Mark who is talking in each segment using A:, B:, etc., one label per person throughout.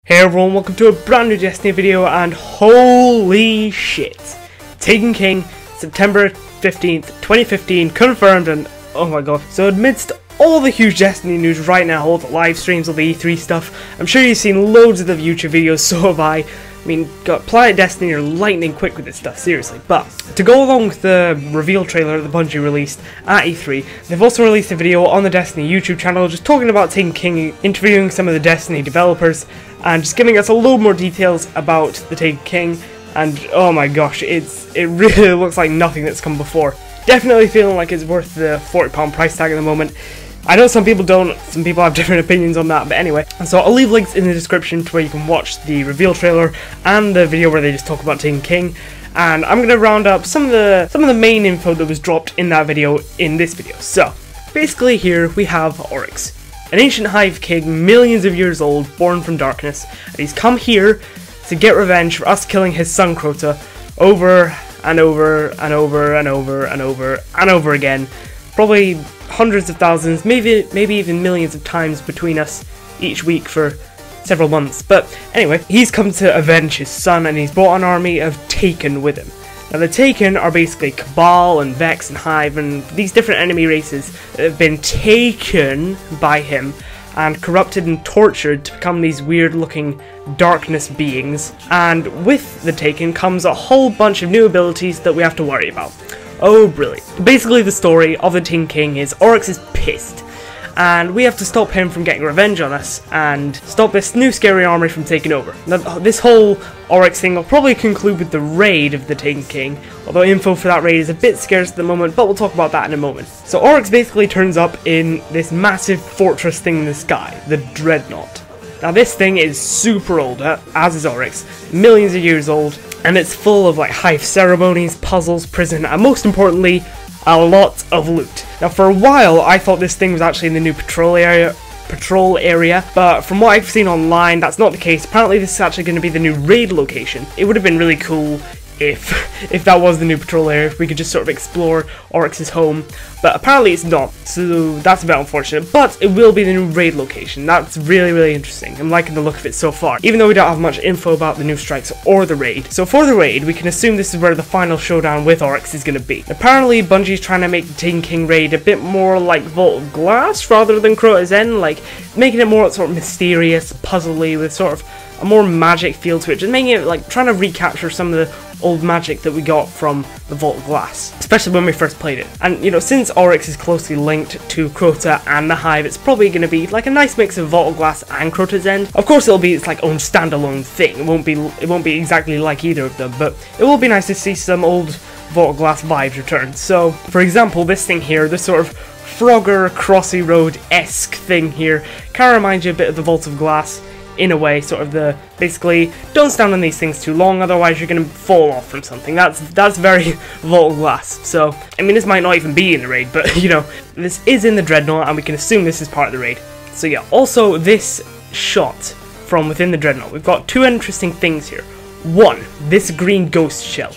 A: Hey everyone, welcome to a brand new Destiny video, and holy shit! Taken King, September 15th, 2015, confirmed, and oh my god. So amidst all the huge Destiny news right now, all the live streams, all the E3 stuff, I'm sure you've seen loads of the YouTube videos, so have I. I mean, got Planet Destiny are lightning quick with this stuff, seriously. But to go along with the reveal trailer that Bungie released at E3, they've also released a video on the Destiny YouTube channel just talking about Taken King, interviewing some of the Destiny developers, and just giving us a load more details about the Taken King. And oh my gosh, it really looks like nothing that's come before. Definitely feeling like it's worth the £40 price tag at the moment. I know some people don't, some people have different opinions on that, but anyway. So I'll leave links in the description to where you can watch the reveal trailer and the video where they just talk about Taken King. And I'm going to round up some of the main info that was dropped in that video in this video. So basically here we have Oryx, an ancient hive king, millions of years old, born from darkness, and he's come here to get revenge for us killing his son Crota over and over and over and over and over and over again. Probably hundreds of thousands, maybe even millions of times between us each week for several months. But anyway, he's come to avenge his son, and he's brought an army of Taken with him. Now the Taken are basically Cabal and Vex and Hive and these different enemy races that have been taken by him and corrupted and tortured to become these weird looking darkness beings. And with the Taken comes a whole bunch of new abilities that we have to worry about. Oh, brilliant. Basically, the story of the Taken King is Oryx is pissed, and we have to stop him from getting revenge on us, and stop this new scary army from taking over. Now, this whole Oryx thing will probably conclude with the raid of the Taken King, although info for that raid is a bit scarce at the moment, but we'll talk about that in a moment. So Oryx basically turns up in this massive fortress thing in the sky, the Dreadnought. Now this thing is super old, as is Oryx, millions of years old, and it's full of like hive ceremonies, puzzles, prison, and most importantly, a lot of loot. Now for a while I thought this thing was actually in the new patrol area, but from what I've seen online, that's not the case. Apparently this is actually going to be the new raid location. It would have been really cool if that was the new patrol area, if we could just sort of explore Oryx's home, but apparently it's not, so that's a bit unfortunate. But it will be the new raid location. That's really interesting. I'm liking the look of it so far, even though we don't have much info about the new strikes or the raid. So for the raid, we can assume this is where the final showdown with Oryx is going to be. Apparently Bungie's trying to make the Taken King raid a bit more like Vault of Glass rather than Crota's End, like making it more sort of mysterious, puzzly, with sort of a more magic feel to it, just making it like trying to recapture some of the old magic that we got from the Vault of Glass, especially when we first played it. And you know, since Oryx is closely linked to Crota and the Hive, it's probably going to be like a nice mix of Vault of Glass and Crota's End. Of course it'll be its like own standalone thing, it won't be exactly like either of them, but it will be nice to see some old Vault of Glass vibes return. So for example, this thing here, this sort of Frogger Crossy Road-esque thing here, kind of reminds you a bit of the Vault of Glass in a way, sort of the, basically, don't stand on these things too long, otherwise you're going to fall off from something. That's very Vault of Glass. So, I mean, this might not even be in the raid, but, you know, this is in the Dreadnought, and we can assume this is part of the raid. So yeah, also this shot from within the Dreadnought, we've got two interesting things here. One, this green ghost shell.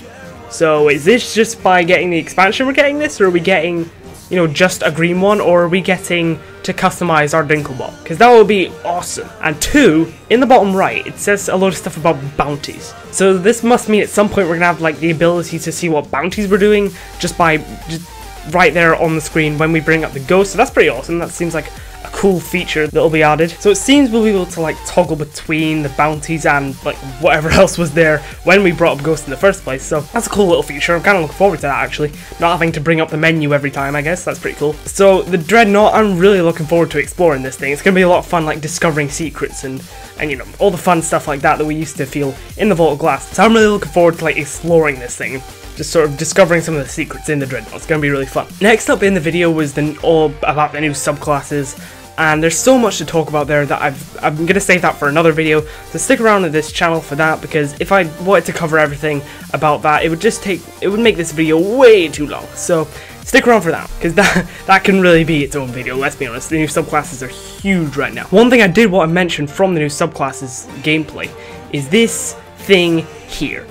A: So is this just by getting the expansion we're getting this, or are we getting, you know, just a green one, or are we getting to customize our Dinklebot? Because that would be awesome. And two, in the bottom right, it says a lot of stuff about bounties. So this must mean at some point we're gonna have like the ability to see what bounties we're doing just right there on the screen when we bring up the ghost. So that's pretty awesome. That seems like a cool feature that'll be added. So it seems we'll be able to like toggle between the bounties and like whatever else was there when we brought up Ghost in the first place. So that's a cool little feature. I'm kind of looking forward to that actually. Not having to bring up the menu every time, I guess. That's pretty cool. So the Dreadnought, I'm really looking forward to exploring this thing. It's gonna be a lot of fun, like discovering secrets and you know, all the fun stuff like that we used to feel in the Vault of Glass. So I'm really looking forward to like exploring this thing, just sort of discovering some of the secrets in the Dreadnought. It's going to be really fun. Next up in the video was all about the new subclasses, and there's so much to talk about there that I'm going to save that for another video, so stick around to this channel for that, because if I wanted to cover everything about that, it would make this video way too long. So stick around for that, because that can really be its own video, let's be honest. The new subclasses are huge right now. One thing I did want to mention from the new subclasses gameplay is this thing here.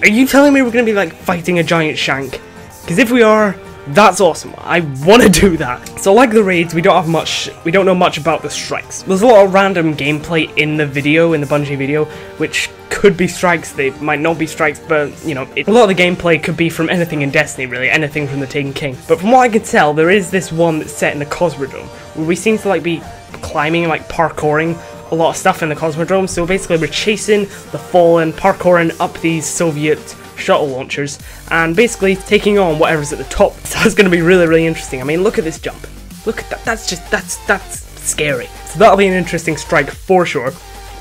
A: Are you telling me we're going to be like fighting a giant shank? Because if we are, That's awesome. I want to do that. So like the raids, we don't know much about the strikes. There's a lot of random gameplay in the video, in the Bungie video, which could be strikes, they might not be strikes, but, you know, a lot of the gameplay could be from anything in Destiny, really, anything from the Taken King. But from what I can tell, there is this one that's set in the Cosmodrome, where we seem to, like, be climbing, like, parkouring a lot of stuff in the Cosmodrome. So basically we're chasing the Fallen, parkouring up these Soviet shuttle launchers, and basically taking on whatever's at the top. So that's going to be really, really interesting. I mean, look at this jump. Look at that. That's scary. So that'll be an interesting strike for sure.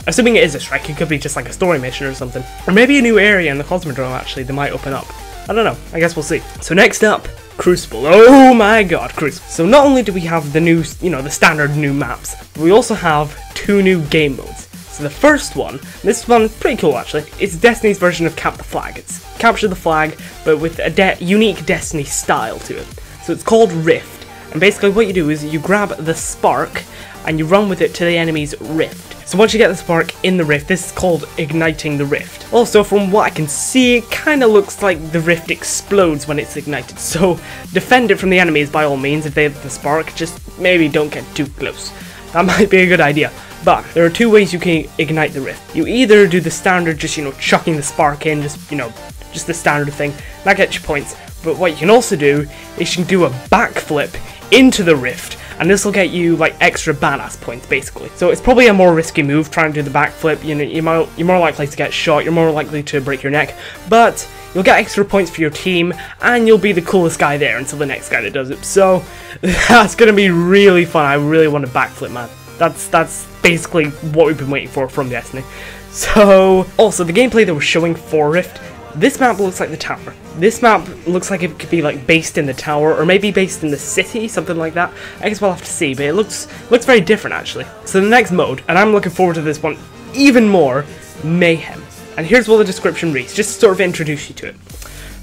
A: Assuming it is a strike, it could be just like a story mission or something. Or maybe a new area in the Cosmodrome, actually, they might open up. I don't know. I guess we'll see. So next up, Crucible. Oh my god, Crucible. So not only do we have the new, you know, the standard new maps, but we also have 2 new game modes. So the first one, this one's pretty cool actually, it's Destiny's version of Cap the Flag. It's capture the flag, but with a unique Destiny style to it. So it's called Rift, and basically what you do is you grab the spark, and you run with it to the enemy's rift. So once you get the spark in the rift, this is called igniting the rift. Also, from what I can see, it kind of looks like the rift explodes when it's ignited. So defend it from the enemies by all means if they have the spark, just maybe don't get too close. That might be a good idea. But there are 2 ways you can ignite the rift. You either do the standard, just, you know, chucking the spark in, just, you know, just the standard thing. That gets you points. But what you can also do is you can do a backflip into the rift, and this will get you like extra badass points basically. So it's probably a more risky move trying to do the backflip. You know, you're more likely to get shot, you're more likely to break your neck, but you'll get extra points for your team, and you'll be the coolest guy there until the next guy that does it. So that's gonna be really fun. I really want to backflip, man. That's basically what we've been waiting for from Destiny. So also the gameplay that we're showing for Rift, this map looks like the tower. This map looks like it could be like based in the tower, or maybe based in the city, something like that. I guess we'll have to see, but it looks very different actually. So the next mode, and I'm looking forward to this one even more, Mayhem. And here's what the description reads, just to sort of introduce you to it.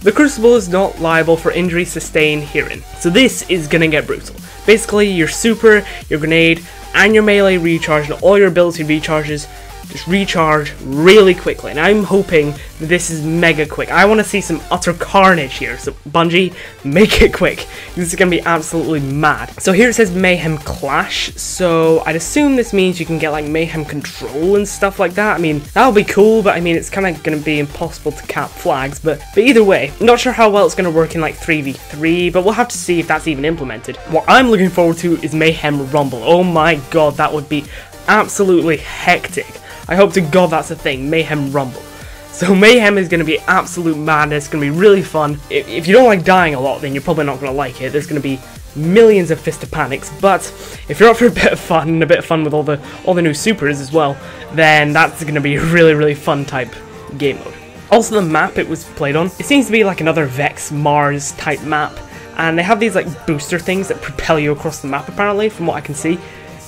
A: The Crucible is not liable for injury sustained herein. So this is gonna get brutal. Basically, your super, your grenade, and your melee recharge, and all your ability recharges just recharge really quickly, and I'm hoping that this is mega quick. I want to see some utter carnage here, so Bungie, make it quick. This is going to be absolutely mad. So here it says Mayhem Clash, so I'd assume this means you can get like Mayhem Control and stuff like that. I mean, that would be cool, but I mean, it's kind of going to be impossible to cap flags, but either way, I'm not sure how well it's going to work in like 3v3, but we'll have to see if that's even implemented. What I'm looking forward to is Mayhem Rumble. Oh my god, that would be absolutely hectic. I hope to god that's a thing, Mayhem Rumble. So Mayhem is going to be absolute madness, it's going to be really fun. If you don't like dying a lot, then you're probably not going to like it. There's going to be millions of Fist of Panics, but if you're up for a bit of fun, and a bit of fun with all the new supers as well, then that's going to be a really, really fun type game mode. Also the map it was played on, it seems to be like another Vex Mars type map, and they have these like booster things that propel you across the map apparently, from what I can see.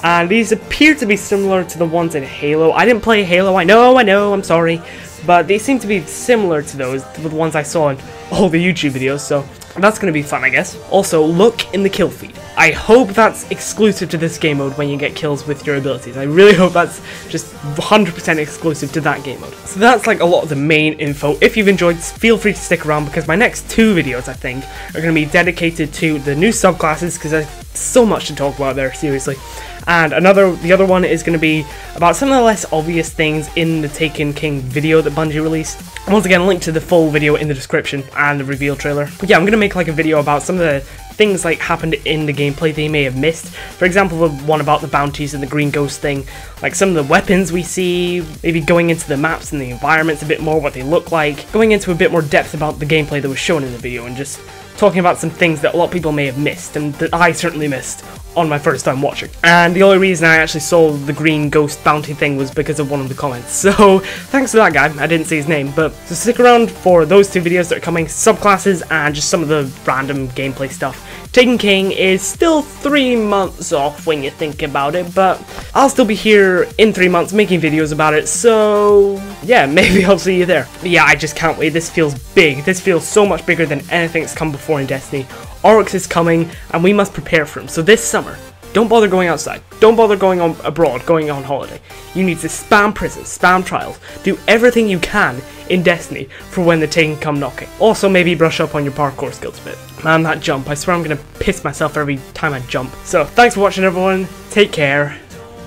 A: And these appear to be similar to the ones in Halo. I didn't play Halo, I know, I'm sorry. But they seem to be similar to those, the ones I saw in all the YouTube videos, so that's going to be fun, I guess. Also, look in the kill feed. I hope that's exclusive to this game mode when you get kills with your abilities. I really hope that's just 100% exclusive to that game mode. So that's like a lot of the main info. If you've enjoyed, feel free to stick around, because my next 2 videos, I think, are going to be dedicated to the new subclasses, because there's so much to talk about there, seriously. And the other one is going to be about some of the less obvious things in the Taken King video that Bungie released. Once again, link to the full video in the description and the reveal trailer. But yeah, I'm going to make like a video about some of the things like happened in the gameplay they may have missed. For example, the one about the bounties and the green ghost thing, like some of the weapons we see, maybe going into the maps and the environments a bit more, what they look like, going into a bit more depth about the gameplay that was shown in the video, and just talking about some things that a lot of people may have missed, and that I certainly missed on my first time watching. And the only reason I actually saw the green ghost bounty thing was because of one of the comments, so thanks to that guy. I didn't see his name, but so stick around for those 2 videos that are coming, subclasses and just some of the random gameplay stuff. Taken King is still 3 months off when you think about it, but I'll still be here in 3 months making videos about it, so yeah, maybe I'll see you there. But yeah, I just can't wait. This feels big. This feels so much bigger than anything that's come before in Destiny. Oryx is coming, and we must prepare for him. So this summer, Don't bother going outside. Don't bother going on abroad, going on holiday. You need to spam prisons, spam trials, do everything you can in Destiny for when the Taken come knocking. Also, maybe brush up on your parkour skills a bit. Man, that jump, I swear I'm gonna piss myself every time I jump. So, thanks for watching everyone, take care,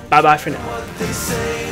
A: bye bye for now.